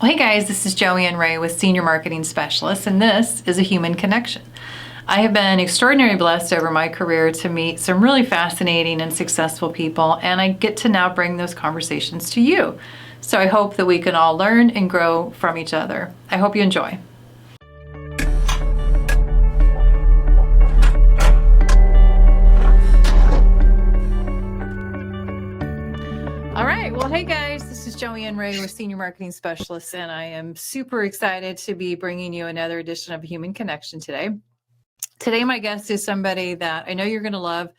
Well, hey guys, this is Joanne Ray with Senior Marketing Specialist, and this is a human connection. I have been extraordinarily blessed over my career to meet some really fascinating and successful people, and I get to now bring those conversations to you. So I hope that we can all learn and grow from each other. I hope you enjoy. All right. Well, hey guys, this is Joanne Ray with Senior Marketing Specialist, and I am super excited to be bringing you another edition of Human Connection today. Today, my guest is somebody that I know you're going to love.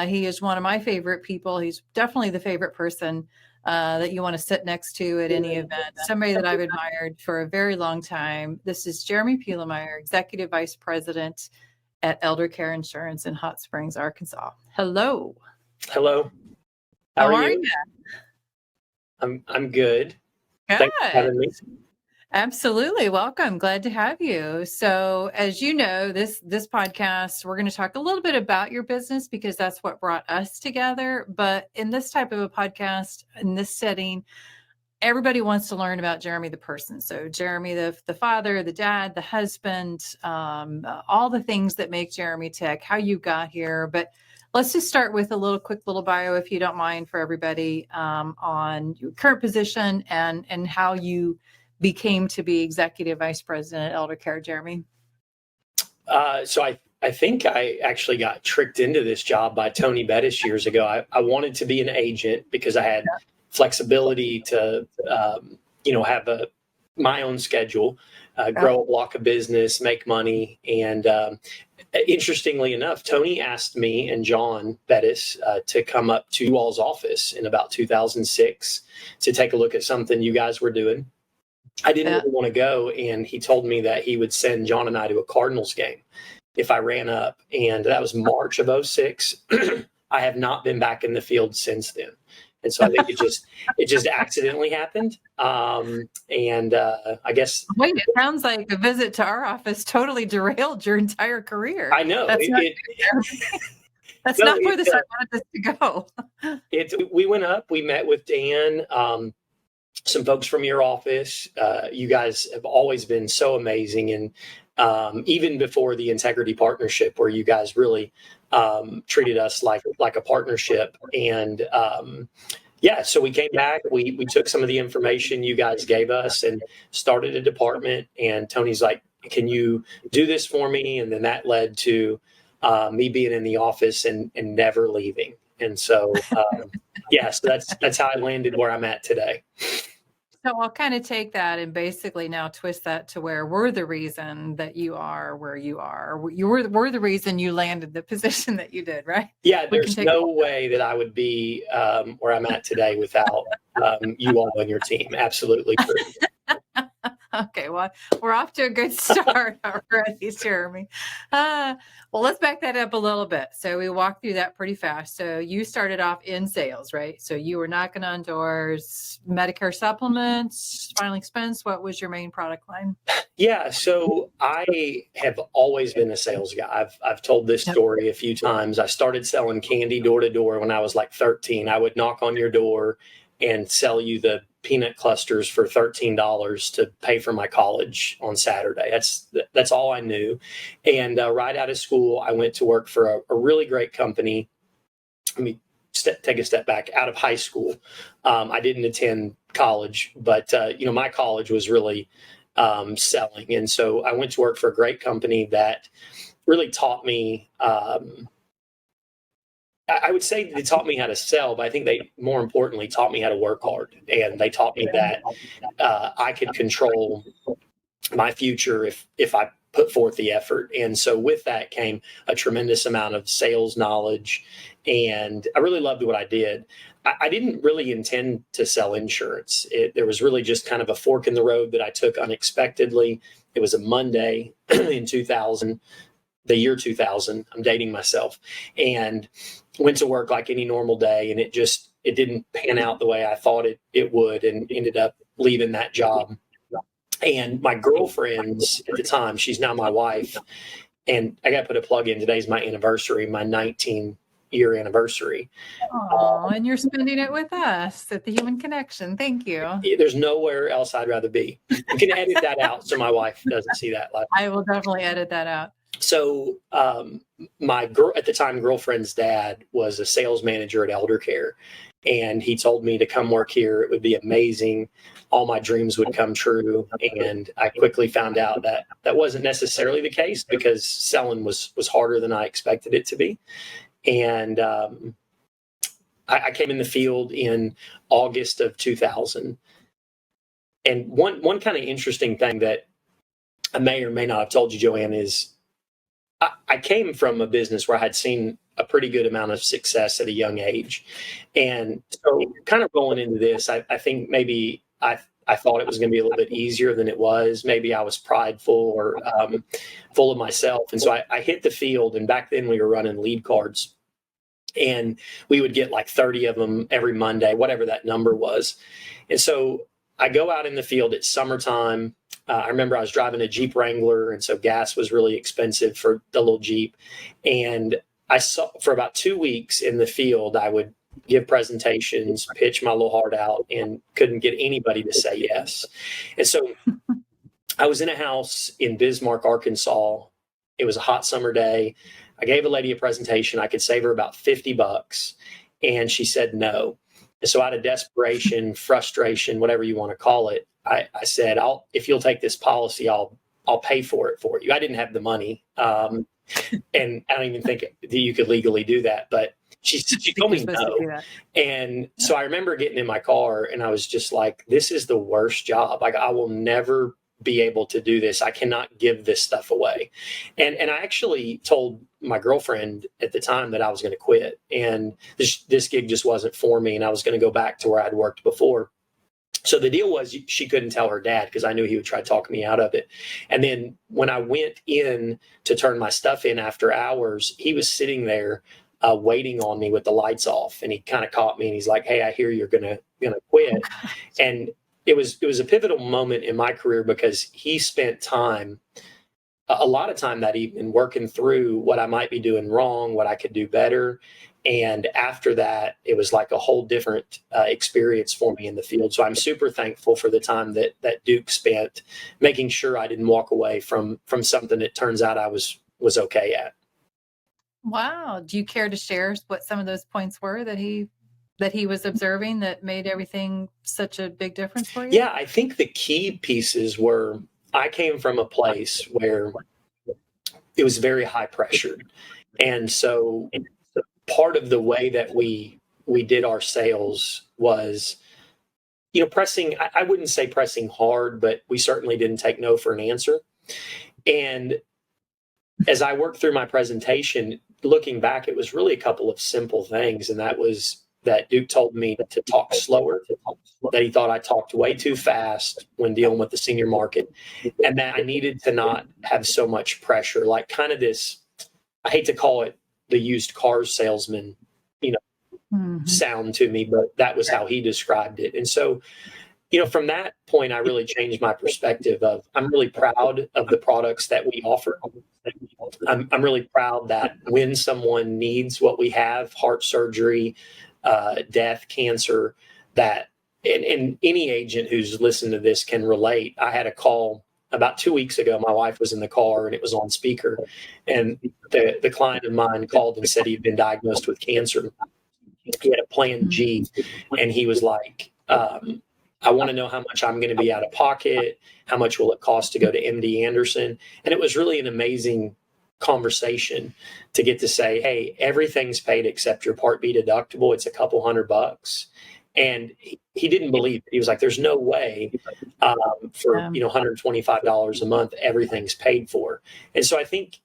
He is one of my favorite people. He's definitely the favorite person that you want to sit next to at any event. Somebody that I've admired for a very long time. This is Jeremie Pielemeier, Executive Vice President at Elder Care Insurance in Hot Springs, Arkansas. Hello. Hello. How are you? I'm good. Good. Thanks for having me. Absolutely. Welcome. Glad to have you. So as you know, this podcast, we're going to talk a little bit about your business because that's what brought us together. But in this type of a podcast, in this setting, everybody wants to learn about Jeremie, the person. So Jeremie, the father, the dad, the husband, all the things that make Jeremie tick, how you got here. But let's just start with a quick little bio, if you don't mind, for everybody on your current position and how you became to be Executive Vice President at Elder Care, Jeremie. So I think I actually got tricked into this job by Tony Bettis years ago. I wanted to be an agent because I had flexibility to, have my own schedule, grow a block of business, make money. And interestingly enough, Tony asked me and John Bettis to come up to you all's office in about 2006 to take a look at something you guys were doing. I didn't really want to go, and he told me that he would send John and I to a Cardinals game if I ran up, and that was March of 06. I have not been back in the field since then. And so I think it just accidentally happened. I guess. Wait, it sounds like a visit to our office totally derailed your entire career. I know. That's not where this wanted this to go. We went up, we met with Dan, some folks from your office. You guys have always been so amazing. And even before the Integrity Partnership, where you guys really treated us like a partnership. And so we came back, we took some of the information you guys gave us and started a department. And Tony's like, can you do this for me? And then that led to me being in the office and never leaving. And so, so that's how I landed where I'm at today. So I'll kind of take that and basically now twist that to where we're the reason that you are where you are. We're the reason you landed the position that you did, right? Yeah, there's no way that I would be where I'm at today without you all on your team. Absolutely true. Okay, well, we're off to a good start already, Jeremie. Well, let's back that up a little bit. So we walked through that pretty fast. So you started off in sales, right? So you were knocking on doors, Medicare supplements, final expense. What was your main product line? Yeah, so I have always been a sales guy. I've told this story a few times. I started selling candy door to door when I was like 13. I would knock on your door and sell you the peanut clusters for $13 to pay for my college on Saturday. That's all I knew. And right out of school, I went to work for a really great company. Let me take a step back. Out of high school, I didn't attend college, but my college was really selling. And so I went to work for a great company that really taught me, I would say they taught me how to sell, but I think they more importantly taught me how to work hard. And they taught me that I could control my future if I put forth the effort. And so with that came a tremendous amount of sales knowledge. And I really loved what I did. I didn't really intend to sell insurance. There was really just kind of a fork in the road that I took unexpectedly. It was a Monday in 2000. The year 2000, I'm dating myself, and went to work like any normal day. And it didn't pan out the way I thought it would, and ended up leaving that job. And my girlfriends at the time, she's now my wife, and I got to put a plug in. Today's my anniversary, my 19 year anniversary. Oh, and you're spending it with us at the Human Connection. Thank you. There's nowhere else I'd rather be. You can edit that out so my wife doesn't see that live. I will definitely edit that out. So my at the time girlfriend's dad was a sales manager at Elder Care, and he told me to come work here. It would be amazing. All my dreams would come true. And I quickly found out that that wasn't necessarily the case, because selling was harder than I expected it to be. And I came in the field in August of 2000. And one kind of interesting thing that I may or may not have told you, Joanne, is I came from a business where I had seen a pretty good amount of success at a young age. And so kind of rolling into this, I think maybe I thought it was going to be a little bit easier than it was. Maybe I was prideful or full of myself. And so I hit the field, and back then we were running lead cards, and we would get like 30 of them every Monday, whatever that number was. And so I go out in the field. It's summertime. I remember I was driving a Jeep Wrangler, and so gas was really expensive for the little Jeep. And I saw for about 2 weeks in the field, I would give presentations, pitch my little heart out, and couldn't get anybody to say yes. And so I was in a house in Bismarck, Arkansas. It was a hot summer day. I gave a lady a presentation. I could save her about $50, and she said no. And so out of desperation, frustration, whatever you want to call it, I said, if you'll take this policy, I'll pay for it for you. I didn't have the money. And I don't even think that you could legally do that, but she told me no. And so I remember getting in my car, and I was just like, this is the worst job. Like, I will never be able to do this. I cannot give this stuff away. And I actually told my girlfriend at the time that I was going to quit, and this gig just wasn't for me, and I was going to go back to where I'd worked before. So the deal was she couldn't tell her dad, because I knew he would try to talk me out of it. And then when I went in to turn my stuff in after hours, he was sitting there waiting on me with the lights off. And he kind of caught me, and he's like, "Hey, I hear you're gonna quit." And it was a pivotal moment in my career, because he spent a lot of time that evening working through what I might be doing wrong, what I could do better. And after that, it was like a whole different experience for me in the field. So I'm super thankful for the time that Duke spent making sure I didn't walk away from something that turns out I was okay at. Wow. Do you care to share what some of those points were that he was observing that made everything such a big difference for you? Yeah, I think the key pieces were, I came from a place where it was very high pressured. And so part of the way that we did our sales was, pressing, I wouldn't say pressing hard, but we certainly didn't take no for an answer. And as I worked through my presentation, looking back, it was really a couple of simple things. And that was that Duke told me to talk slower, that he thought I talked way too fast when dealing with the senior market, and that I needed to not have so much pressure, like kind of this, I hate to call it the used cars salesman, sound to me, but that was how he described it. And so, from that point, I really changed my perspective of, I'm really proud of the products that we offer. I'm really proud that when someone needs what we have, heart surgery, death, cancer, that, and any agent who's listened to this can relate. I had a call about 2 weeks ago. My wife was in the car, and it was on speaker. And the client of mine called and said he'd been diagnosed with cancer. He had a plan G, and he was like, I want to know how much I'm going to be out of pocket. How much will it cost to go to MD Anderson? And it was really an amazing conversation to get to say, hey, everything's paid except your Part B deductible. It's a couple $100. And he didn't believe it. He was like, there's no way for $125 a month, everything's paid for. And so I think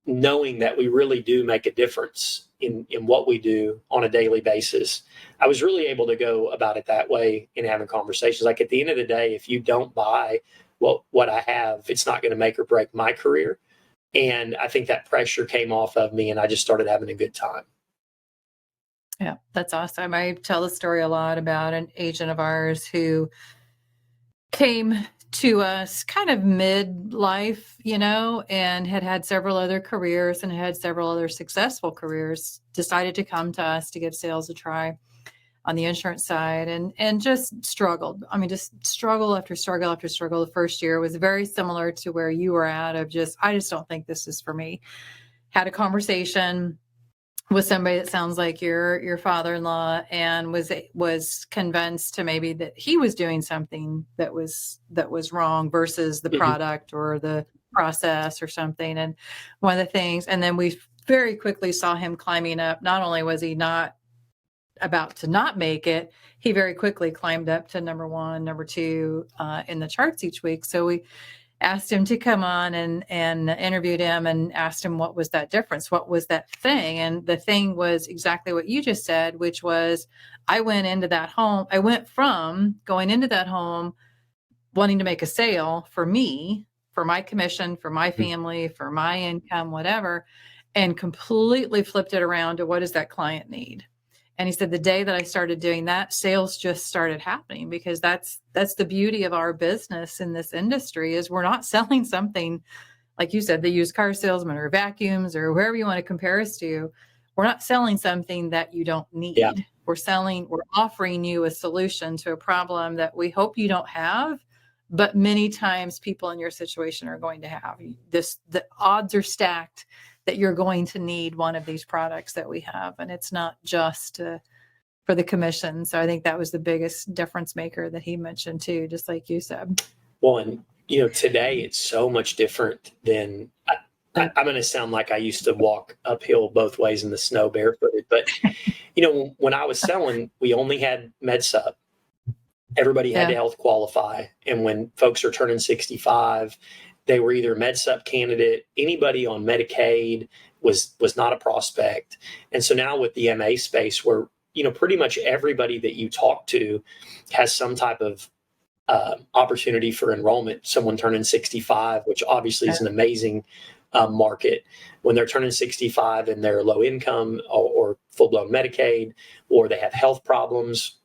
knowing that we really do make a difference in what we do on a daily basis, I was really able to go about it that way in having conversations. Like, at the end of the day, if you don't buy what I have, it's not going to make or break my career. And I think that pressure came off of me, and I just started having a good time. Yeah, that's awesome. I tell the story a lot about an agent of ours who came to us kind of midlife, and had several other careers and had several other successful careers, decided to come to us to give sales a try on the insurance side, and just struggled. I mean, just struggle after struggle after struggle. The first year was very similar to where you were at, of I just don't think this is for me. Had a conversation with somebody that sounds like your father-in-law, and was convinced to maybe that he was doing something that was wrong versus the product or the process or something. And one of the things, and then we very quickly saw him climbing up. Not only was he not about to not make it, he very quickly climbed up to number 1, number 2 in the charts each week. So we asked him to come on and interviewed him and asked him what was that difference, what was that thing. And the thing was exactly what you just said, which was, I went from going into that home wanting to make a sale for me, for my commission, for my family, for my income, whatever, and completely flipped it around to, what does that client need? And he said, the day that I started doing that, sales just started happening, because that's the beauty of our business in this industry, is we're not selling something, like you said, the used car salesman or vacuums or whoever you want to compare us to. We're not selling something that you don't need. Yeah. We're offering you a solution to a problem that we hope you don't have, but many times people in your situation are going to have. The odds are stacked that you're going to need one of these products that we have. And it's not just for the commission. So I think that was the biggest difference maker that he mentioned too, just like you said. Well, and today it's so much different than, I'm going to sound like I used to walk uphill both ways in the snow barefooted, but when I was selling, we only had MedSup. Everybody had to health qualify. And when folks are turning 65, they were either MedSup candidate. Anybody on Medicaid was not a prospect. And so now with the MA space, where pretty much everybody that you talk to has some type of opportunity for enrollment. Someone turning 65, which obviously is an amazing market, when they're turning 65 and they're low income or full-blown Medicaid, or they have health problems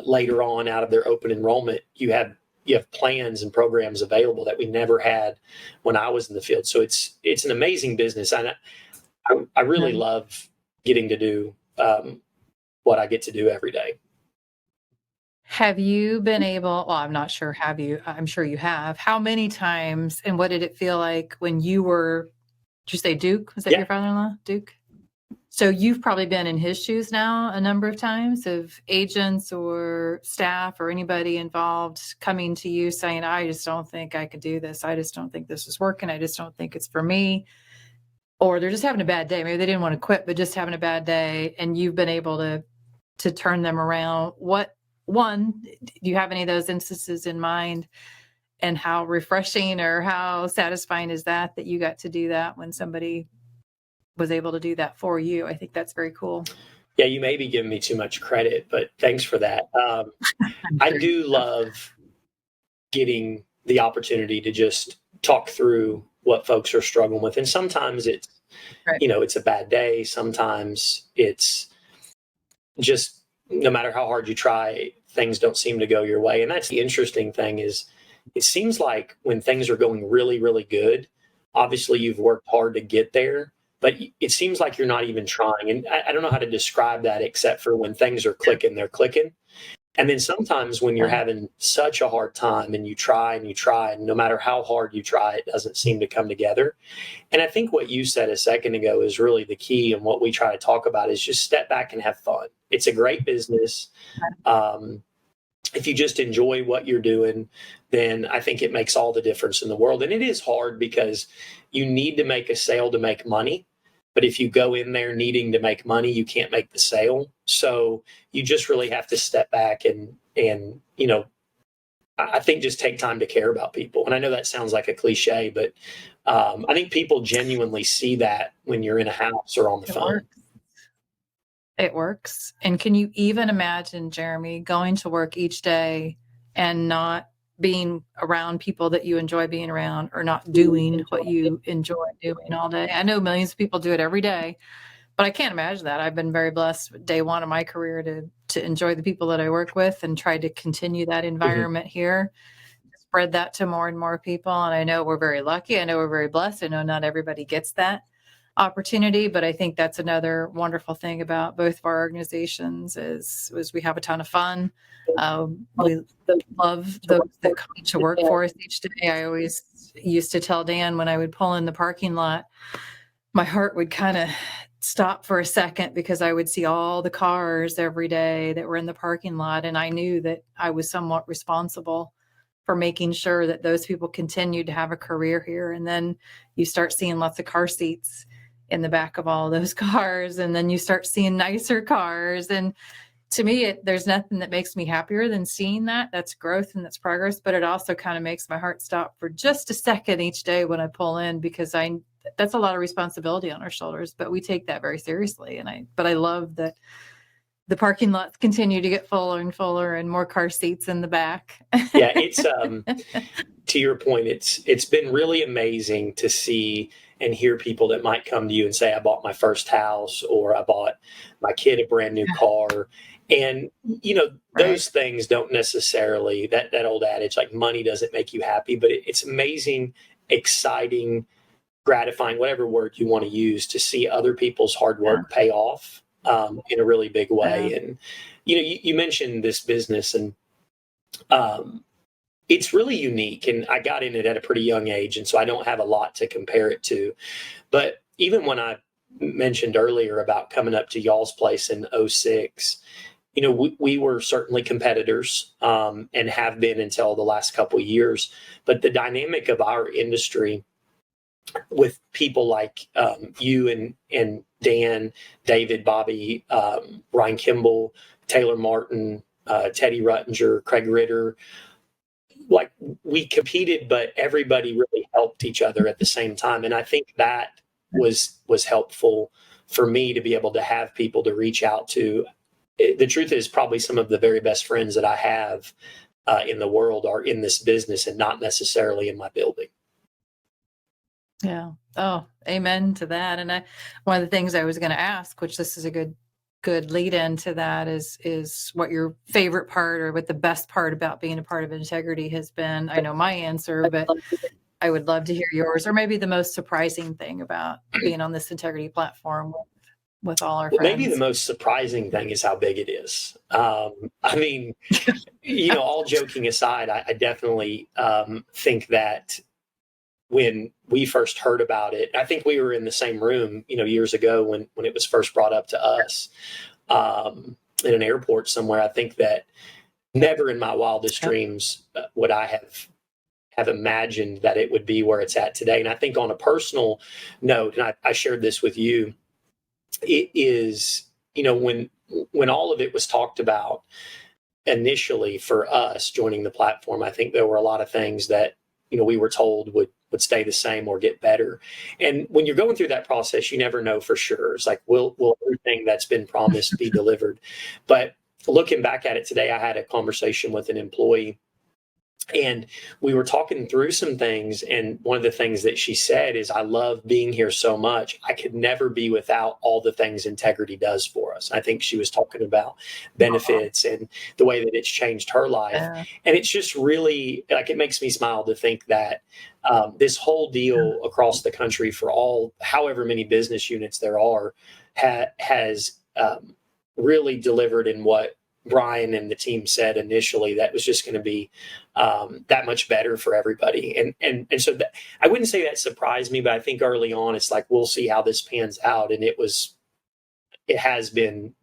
later on out of their open enrollment, you have plans and programs available that we never had when I was in the field. So it's an amazing business. And I really love getting to do what I get to do every day. Have you been able, well, I'm not sure, I'm sure you have. How many times, and what did it feel like when you were, did you say Duke? Was that your father-in-law, Duke? So you've probably been in his shoes now a number of times, of agents or staff or anybody involved coming to you saying, I just don't think I could do this. I just don't think this is working. I just don't think it's for me. Or they're just having a bad day. Maybe they didn't want to quit, but just having a bad day. And you've been able to turn them around. Do you have any of those instances in mind? And how refreshing or how satisfying is that you got to do that when somebody was able to do that for you? I think that's very cool. Yeah, you may be giving me too much credit, but thanks for that. I do love getting the opportunity to just talk through what folks are struggling with. And sometimes it's, it's a bad day. Sometimes it's just, no matter how hard you try, things don't seem to go your way. And that's the interesting thing, is it seems like when things are going really, really good, obviously you've worked hard to get there, but it seems like you're not even trying. And I don't know how to describe that, except for when things are clicking, they're clicking. And then sometimes when you're having such a hard time and you try, and no matter how hard you try, it doesn't seem to come together. And I think what you said a second ago is really the key. And what we try to talk about is just step back and have fun. It's a great business. If you just enjoy what you're doing, then I think it makes all the difference in the world. And it is hard because you need to make a sale to make money. But if you go in there needing to make money, you can't make the sale. So you just really have to step back and I think just take time to care about people. And I know that sounds like a cliche, but I think people genuinely see that when you're in a house or on the phone. It works. And can you even imagine, Jeremie, going to work each day and not being around people that you enjoy being around, or not doing what you enjoy doing all day? I know millions of people do it every day, but I can't imagine that. I've been very blessed day one of my career to enjoy the people that I work with and try to continue that environment here. spread that to more and more people. And I know we're very lucky. I know we're very blessed. I know not everybody gets that opportunity, but I think that's another wonderful thing about both of our organizations is we have a ton of fun. We love those that come to work for us each day. I always used to tell Dan when I would pull in the parking lot, my heart would kind of stop for a second because I would see all the cars every day that were in the parking lot. And I knew that I was somewhat responsible for making sure that those people continued to have a career here. And then you start seeing lots of car seats in the back of all those cars. And then you start seeing nicer cars. And to me, there's nothing that makes me happier than seeing that. That's growth and that's progress. But it also kind of makes my heart stop for just a second each day when I pull in, because that's a lot of responsibility on our shoulders, but we take that very seriously. But I love that the parking lots continue to get fuller and fuller and more car seats in the back. Yeah, it's to your point, it's been really amazing to see and hear people that might come to you and say, I bought my first house, or I bought my kid a brand new car. And, those things don't necessarily, that old adage, like money doesn't make you happy, but it's amazing, exciting, gratifying, whatever word you want to use, to see other people's hard work pay off in a really big way. And, you mentioned this business, and it's really unique. And I got in it at a pretty young age, and so I don't have a lot to compare it to. But even when I mentioned earlier about coming up to y'all's place in '06, we were certainly competitors, and have been until the last couple of years. But the dynamic of our industry with people like you and Dan, David, Bobby, Ryan Kimball, Taylor Martin, Teddy Ruttinger, Craig Ritter, like, we competed, but everybody really helped each other at the same time. And I think that was helpful for me to be able to have people to reach out to. The truth is, probably some of the very best friends that I have in the world are in this business and not necessarily in my building. Yeah. Oh, amen to that. And one of the things I was going to ask, which this is a good lead into that, is what your favorite part or what the best part about being a part of Integrity has been. I know my answer, but I would love to hear yours, or maybe the most surprising thing about being on this Integrity platform with all our friends. Maybe the most surprising thing is how big it is. I mean, all joking aside, I definitely think that when we first heard about it, I think we were in the same room, years ago when it was first brought up to us in an airport somewhere. I think that never in my wildest dreams would I have imagined that it would be where it's at today. And I think on a personal note, and I shared this with you, it is, when all of it was talked about initially for us joining the platform, I think there were a lot of things that, we were told would stay the same or get better. And when you're going through that process, you never know for sure. It's like, will everything that's been promised be delivered? But looking back at it today, I had a conversation with an employee, and we were talking through some things. And one of the things that she said is, I love being here so much. I could never be without all the things Integrity does for us. I think she was talking about benefits and the way that it's changed her life. And it's just really, like, it makes me smile to think that this whole deal across the country for however many business units there are, has really delivered in what Brian and the team said initially, that was just going to be that much better for everybody. And so that, I wouldn't say that surprised me, but I think early on it's like, we'll see how this pans out. And it has been,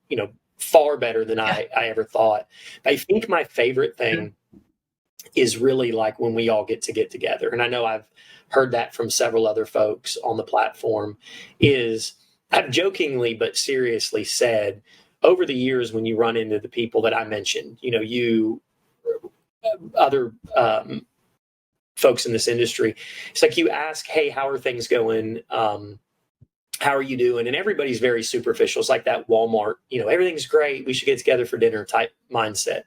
far better than I ever thought. I think my favorite thing is really like when we all get together. And I know I've heard that from several other folks on the platform, is I've jokingly but seriously said, over the years, when you run into the people that I mentioned, other folks in this industry, it's like you ask, hey, how are things going? How are you doing? And everybody's very superficial. It's like that Walmart, everything's great, we should get together for dinner type mindset.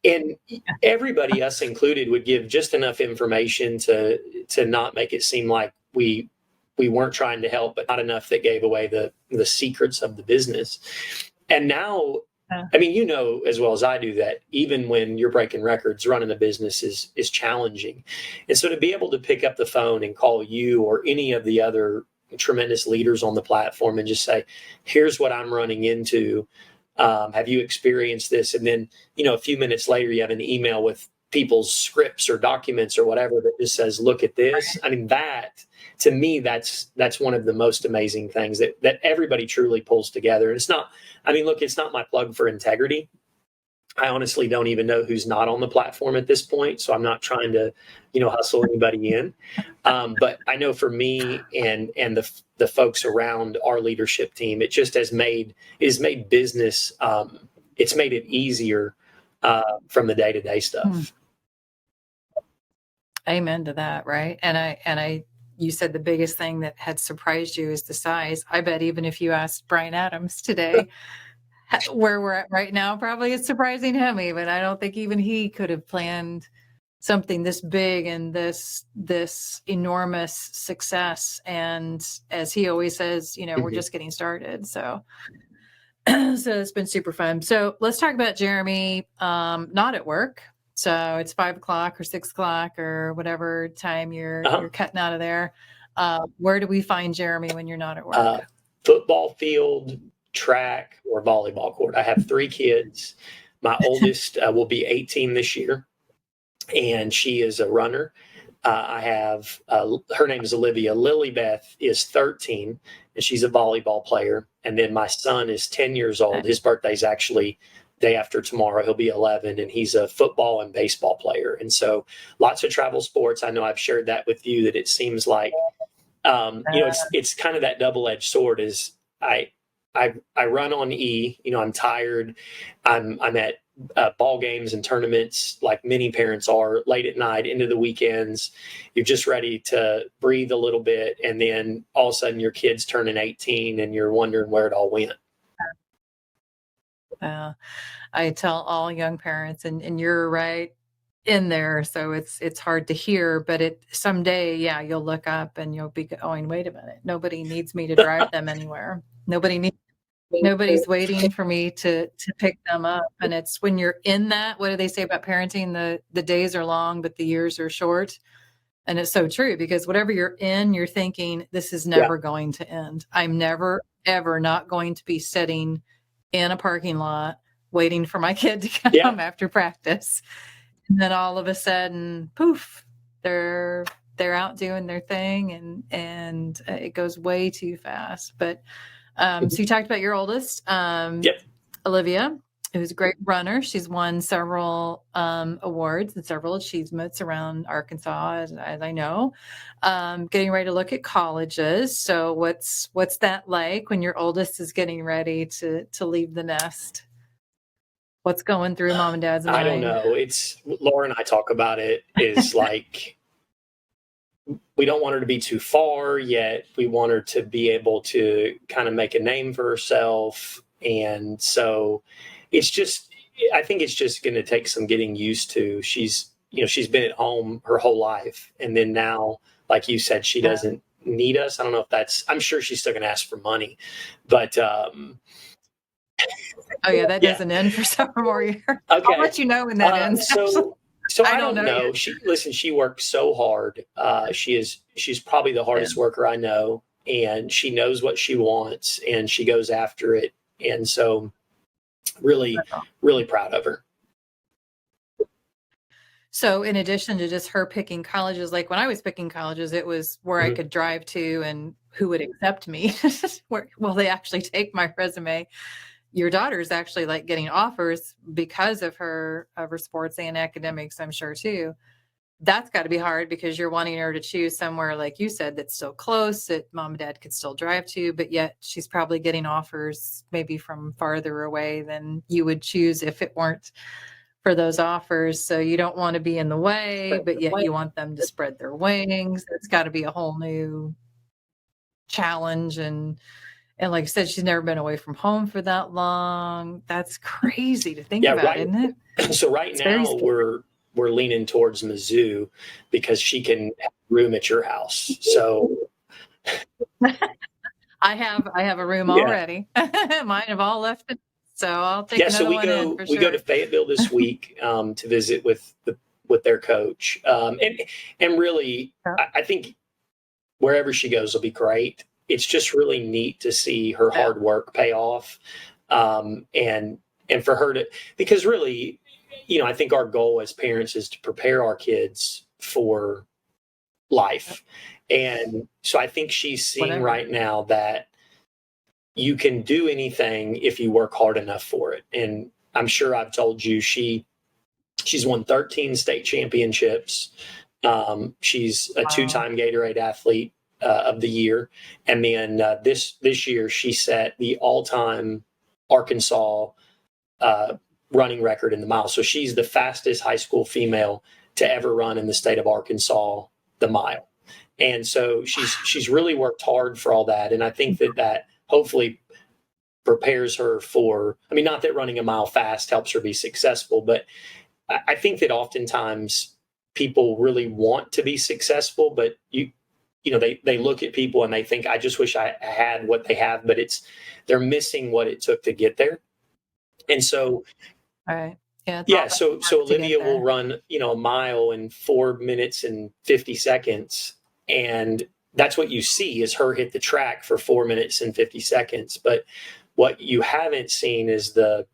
And everybody, us included, would give just enough information to not make it seem like we weren't trying to help, but not enough that gave away the secrets of the business. And now I mean, you know as well as I do that even when you're breaking records, running a business is challenging. And so to be able to pick up the phone and call you or any of the other tremendous leaders on the platform and just say, here's what I'm running into. Have you experienced this? And then, a few minutes later, you have an email with people's scripts or documents or whatever that just says, look at this. I mean, that to me, that's one of the most amazing things that everybody truly pulls together. And it's not, I mean, look, it's not my plug for integrity. I honestly don't even know who's not on the platform at this point. So I'm not trying to, hustle anybody in. But I know for me and the folks around our leadership team, it just has made business, it's made it easier from the day-to-day stuff. Amen to that. Right. And you said the biggest thing that had surprised you is the size. I bet even if you asked Brian Adams today, where we're at right now, probably it's surprising him even. I don't think even he could have planned something this big and this enormous success. And as he always says, we're just getting started. So it's been super fun. So let's talk about Jeremie, not at work. So it's 5 o'clock or 6 o'clock or whatever time you're cutting out of there. Where do we find Jeremie when you're not at work? Football field, track, or volleyball court. I have 3 kids. My oldest will be 18 this year, and she is a runner. I have her name is Olivia. Lilybeth is 13, and she's a volleyball player. And then my son is 10 years old. His birthday's actually day after tomorrow. He'll be 11, and he's a football and baseball player. And so lots of travel sports. I know I've shared that with you, that it seems like, it's kind of that double-edged sword. Is I run on E, I'm tired. I'm at ball games and tournaments like many parents are, late at night into the weekends. You're just ready to breathe a little bit. And then all of a sudden your kid's turning 18 and you're wondering where it all went. I tell all young parents, and you're right in there. So it's hard to hear, but someday, you'll look up and you'll be going, wait a minute, nobody needs me to drive them anywhere. Nobody's waiting for me to pick them up. And it's when you're in that, what do they say about parenting? The days are long, but the years are short. And it's so true, because whatever you're in, you're thinking, this is never going to end. I'm never, ever not going to be sitting in a parking lot waiting for my kid to come after practice. And then all of a sudden, poof, they're out doing their thing, and it goes way too fast. But so you talked about your oldest, Olivia, who's a great runner. She's won several awards and several achievements around Arkansas, as I know. Getting ready to look at colleges. So what's that like when your oldest is getting ready to leave the nest? What's going through mom and dad's mind? I don't know. It's Laura and I talk about it. Is like, we don't want her to be too far, yet we want her to be able to kind of make a name for herself. And so I think it's just going to take some getting used to. She's been at home her whole life. And then now, like you said, she doesn't need us. I don't know if I'm sure she's still going to ask for money, but, that doesn't end for several more years. Okay. I'll let you know when that ends. So I don't know. She works so hard. She's probably the hardest worker I know, and she knows what she wants and she goes after it. And so really, really proud of her. So in addition to just her picking colleges, like when I was picking colleges, it was where I could drive to and who would accept me. Where will they actually take my resume? Your daughter's actually like getting offers because of her sports and academics, I'm sure too. That's got to be hard, because you're wanting her to choose somewhere, like you said, that's still close, that mom and dad could still drive to, but yet she's probably getting offers maybe from farther away than you would choose if it weren't for those offers. So you don't want to be in the way, but yet you want them to spread their wings. It's got to be a whole new challenge. And like I said, she's never been away from home for that long. That's crazy to think about, isn't it? So right now we're leaning towards Mizzou because she can have room at your house. So I have a room already. Mine have all left. So I'll take Yeah, so another one in for we go sure. to Fayetteville this week to visit with their coach, and really, Yeah. I think wherever she goes will be great. It's just really neat to see her Yeah. hard work pay off, and for her to, because really, I think our goal as parents is to prepare our kids for life, and so I think she's seeing Whatever. right now that you can do anything if you work hard enough for it. And I'm sure I've told you she's won 13 state championships. She's a Wow. two-time Gatorade athlete of the year, and then this year she set the all-time Arkansas uh, running record in the mile. So she's the fastest high school female to ever run in the state of Arkansas the mile. And so she's really worked hard for all that, and I think that hopefully prepares her for, I mean, not that running a mile fast helps her be successful, but I think that oftentimes people really want to be successful, but they look at people and they think, I just wish I had what they have, but they're missing what it took to get there. And so, All right. Yeah. It's all yeah, about so work to get Olivia will there. run, a mile in 4 minutes and 50 seconds. And that's what you see is her hit the track for 4 minutes and 50 seconds. But what you haven't seen is the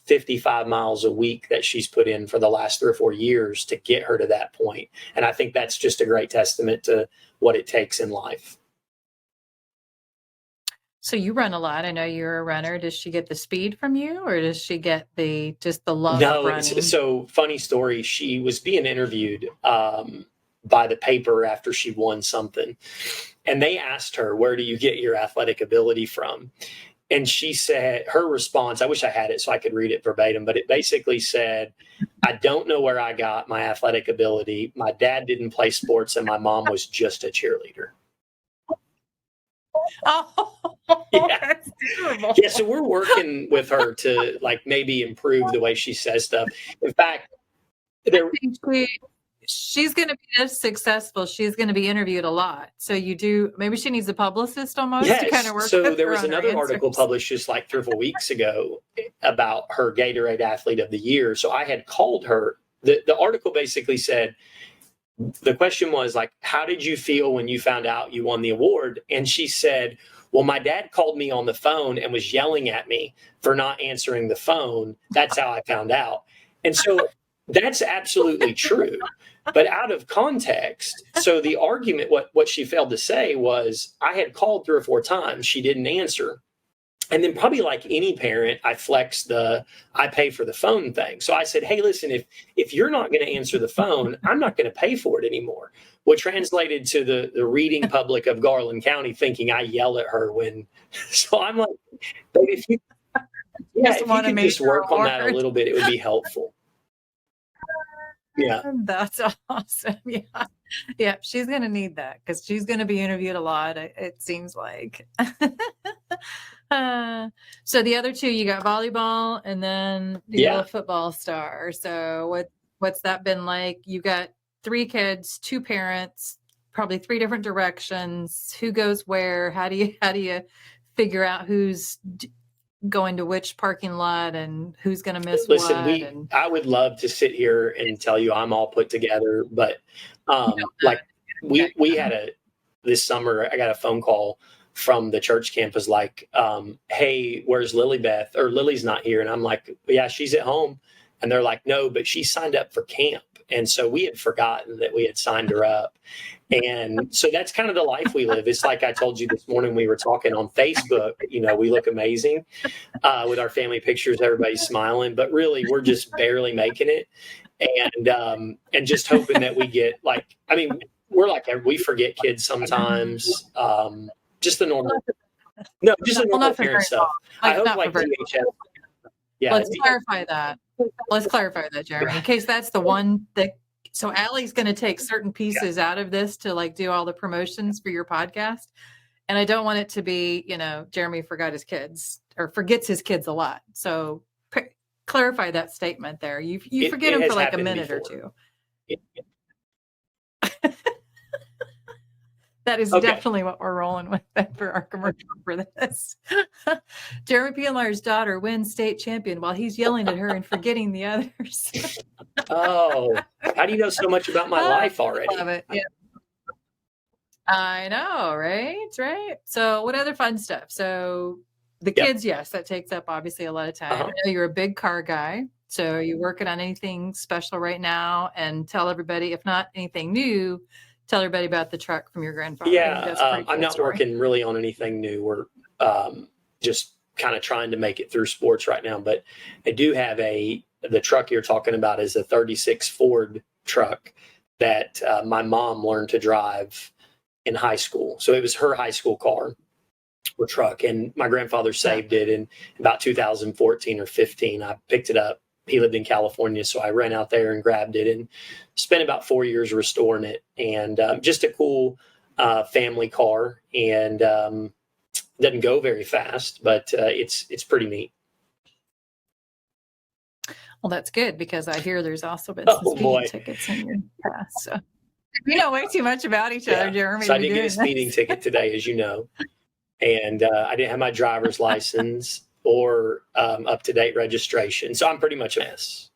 55 miles a week that she's put in for the last 3 or 4 years to get her to that point. And I think that's just a great testament to what it takes in life. So you run a lot. I know you're a runner. Does she get the speed from you, or does she get just the love of No, running? so funny story. She was being interviewed by the paper after she won something. And they asked her, where do you get your athletic ability from? And she said, her response, I wish I had it so I could read it verbatim, but it basically said, I don't know where I got my athletic ability. My dad didn't play sports and my mom was just a cheerleader. Oh, Yeah. that's terrible. Yeah, so we're working with her to maybe improve the way she says stuff. In fact, I think she's going to be this successful. She's going to be interviewed a lot. So maybe she needs a publicist almost to kind of work so with there her was on her another article answers. published just 3 or 4 weeks ago about her Gatorade Athlete of the Year. So I had called her. The article basically said, the question was how did you feel when you found out you won the award? And she said, well, my dad called me on the phone and was yelling at me for not answering the phone. That's how I found out. And so that's absolutely true, but out of context. So the argument, what she failed to say was, I had called 3 or 4 times. She didn't answer. And then probably like any parent, I flex I pay for the phone thing. So I said, hey, listen, if you're not going to answer the phone, I'm not going to pay for it anymore. What translated to the reading public of Garland County thinking I yell at her when, so I'm like, but if you could just work on that a little bit, it would be helpful. Yeah. That's awesome. Yeah. Yeah. She's going to need that because she's going to be interviewed a lot, it seems like. So the other 2, you got volleyball and then you're a football star. So what's that been like? You got 3 kids, 2 parents, probably 3 different directions. Who goes where? How do you figure out who's going to which parking lot and who's going to miss Listen, I would love to sit here and tell you I'm all put together, but we had this summer, I got a phone call from the church campus hey, where's Lily Beth? Or Lily's not here. And I'm like, yeah, she's at home. And they're like, no, but she signed up for camp. And so we had forgotten that we had signed her up. And so that's kind of the life we live. It's like I told you this morning, we were talking on Facebook, we look amazing with our family pictures, everybody's smiling, but really we're just barely making it. And just hoping that we get we forget kids sometimes. Just the normal, just the normal parent stuff. I hope DHS. Yeah. Let's clarify that, Jeremy, in case that's the one that. So Allie's going to take certain pieces out of this to do all the promotions for your podcast. And I don't want it to be, Jeremy forgot his kids or forgets his kids a lot. So clarify that statement there. You forget him for a minute or 2. That is Okay. definitely what we're rolling with for our commercial for this. Jeremie Pielemeier's daughter wins state champion while he's yelling at her and forgetting the others. Oh, how do you know so much about my I life already? love it. Yeah. I know, right? Right. So what other fun stuff? So the Yeah. kids, yes, that takes up obviously a lot of time. Uh-huh. I know you're a big car guy. So are you working on anything special right now? And tell everybody, if not anything new, tell everybody about the truck from your grandfather. I think that's a pretty I'm cool not story. working really on anything new. We're just kind of trying to make it through sports right now. But I do have the truck you're talking about is a 36 Ford truck that my mom learned to drive in high school. So it was her high school car or truck. And my grandfather saved it in about 2014 or 15. I picked it up. He lived in California. So I ran out there and grabbed it and spent about 4 years restoring it. And just a cool family car. And doesn't go very fast, but it's pretty neat. Well, that's good because I hear there's also been some speeding tickets in your past. So we know way too much about each other, Jeremy. So I didn't get a speeding ticket today, as you know. And I didn't have my driver's license or up-to-date registration. So I'm pretty much a mess.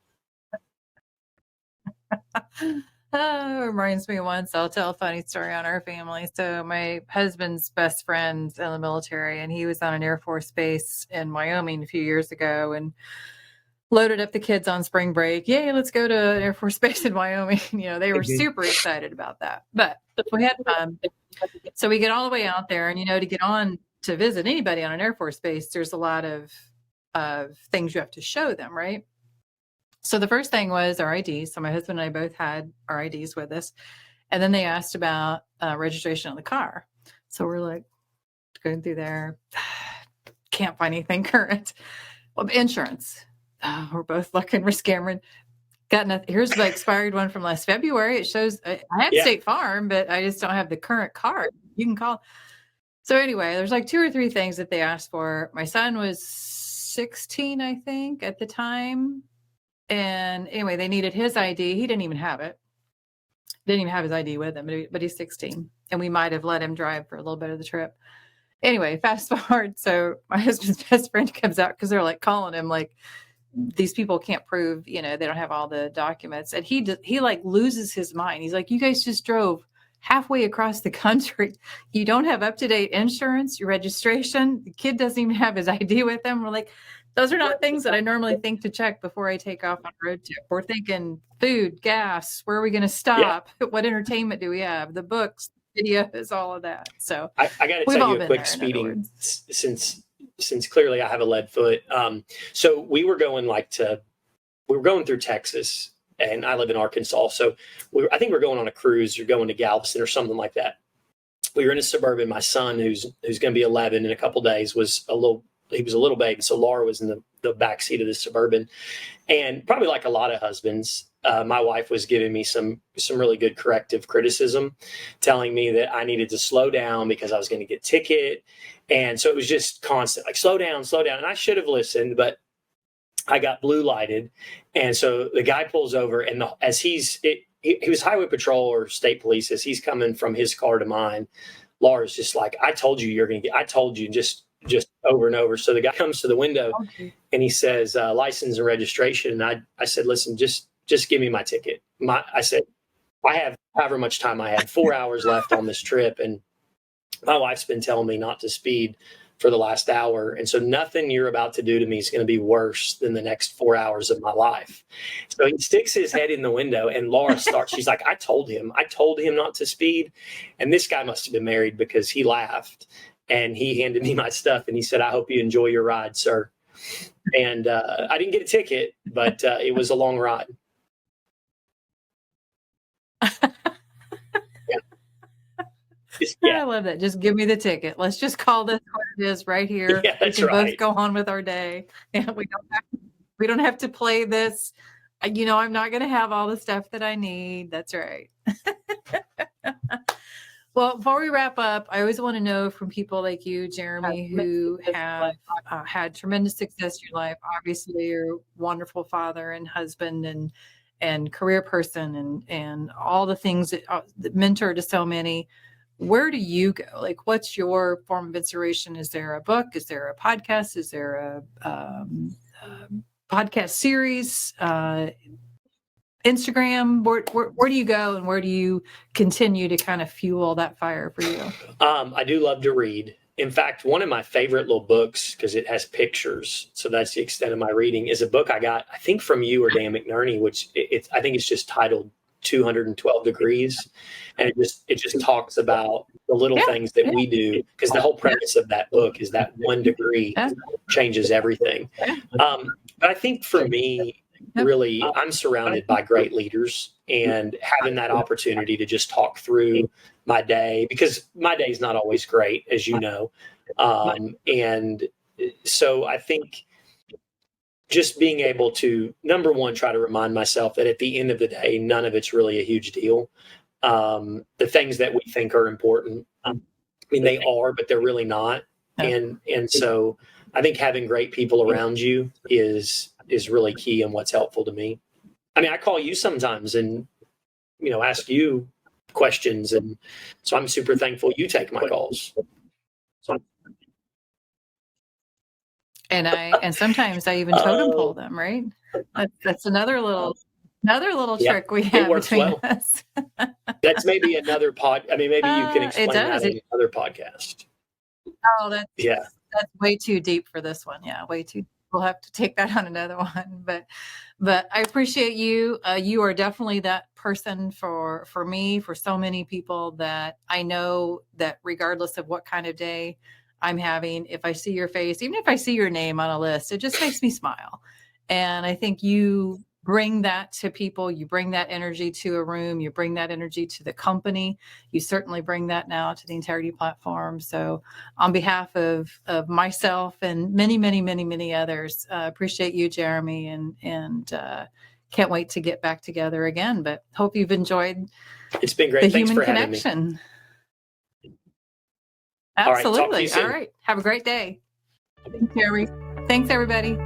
Reminds me once, I'll tell a funny story on our family. So my husband's best friend's in the military, and he was on an Air Force base in Wyoming a few years ago and loaded up the kids on spring break. Yay, let's go to an Air Force base in Wyoming. They were super excited about that. But we had fun. So we get all the way out there, and to get on to visit anybody on an Air Force base, there's a lot of things you have to show them, right? So the first thing was our IDs. So my husband and I both had our IDs with us. And then they asked about registration on the car. So we're like going through there. Can't find anything current. Well, insurance. We're both looking, we're scammering. Got nothing. Here's the expired one from last February. It shows I had State Farm, but I just don't have the current card. You can call. So anyway, there's like 2 or 3 things that they asked for. My son was 16, I think, at the time. And anyway, they needed his ID. He didn't even have it. Didn't even have his ID with him, but he's 16. And we might have let him drive for a little bit of the trip. Anyway, fast forward. So my husband's best friend comes out because they're like calling him like, these people can't prove, they don't have all the documents. And he like loses his mind. He's like, you guys just drove halfway across the country. You don't have up-to-date insurance, your registration. The kid doesn't even have his ID with him. We're like, those are not things that I normally think to check before I take off on a road trip. We're thinking food, gas, where are we going to stop? Yeah. What entertainment do we have? The books, videos, all of that. So I got to tell you a quick speeding since clearly I have a lead foot. So we were going through Texas, and I live in Arkansas. So I think we're going on a cruise or going to Galveston or something like that. We were in a Suburban. My son, who's going to be 11 in a couple of days, was a little baby. So Laura was in the back seat of the Suburban, and probably like a lot of husbands, my wife was giving me some really good corrective criticism, telling me that I needed to slow down because I was going to get ticket. And so it was just constant, like, slow down. And I should have listened, but I got blue lighted. And so the guy pulls over, and he was highway patrol or state police. As he's coming from his car to mine, Laura's just like, I told you I told you, just over and over. So the guy comes to the window and he says, license and registration. And I said, listen, just give me my ticket. I said, I have however much time I had, 4 hours left on this trip. And my wife's been telling me not to speed for the last hour. And so nothing you're about to do to me is going to be worse than the next 4 hours of my life. So he sticks his head in the window, and Laura she's like, I told him not to speed. And this guy must have been married because he laughed and he handed me my stuff and he said, I hope you enjoy your ride, sir. And I didn't get a ticket, but it was a long ride. I love that. Just give me the ticket. Let's just call this what it is right here. Yeah, that's we can right. both go on with our day. And we don't have to play this. I'm not going to have all the stuff that I need. That's right. Well, before we wrap up, I always want to know from people like you, Jeremie, who have had tremendous success in your life. Obviously, you're a wonderful father and husband and career person and all the things that mentor to so many. where do you go? Like, what's your form of inspiration? Is there a book? Is there a podcast? Is there a podcast series? Instagram? Where do you go, and where do you continue to kind of fuel that fire for you? I do love to read. In fact, one of my favorite little books, because it has pictures, so that's the extent of my reading, is a book I got, I think from you or Dan McNerney, which I think it's just titled 212 Degrees. And it just talks about the little things that we do, because the whole premise of that book is that 1 degree changes everything. But I think for me, really, I'm surrounded by great leaders, and having that opportunity to just talk through my day, because my day is not always great, as you know. And so I think just being able to, number one, try to remind myself that at the end of the day, none of it's really a huge deal. The things that we think are important, I mean, they are, but they're really not. And so I think having great people around you is really key and what's helpful to me. I mean, I call you sometimes and, ask you questions. And so I'm super thankful you take my calls. And sometimes I even totem pole them, right? That's another little trick we have between us. That's maybe another maybe you can explain that in another podcast. Oh, that's way too deep for this one. Yeah, way too. We'll have to take that on another one. But I appreciate you. You are definitely that person for me, for so many people, that I know that regardless of what kind of day I'm having, if I see your face, even if I see your name on a list, it just makes me smile. And I think you bring that to people. You bring that energy to a room. You bring that energy to the company. You certainly bring that now to the Integrity Platform. So on behalf of myself and many, many, many, many others, appreciate you, Jeremie, and can't wait to get back together again. But hope you've enjoyed It's been great. the Thanks human for having connection. Me. Absolutely. All right. Have a great day. Thanks, Jeremie. Thanks, everybody.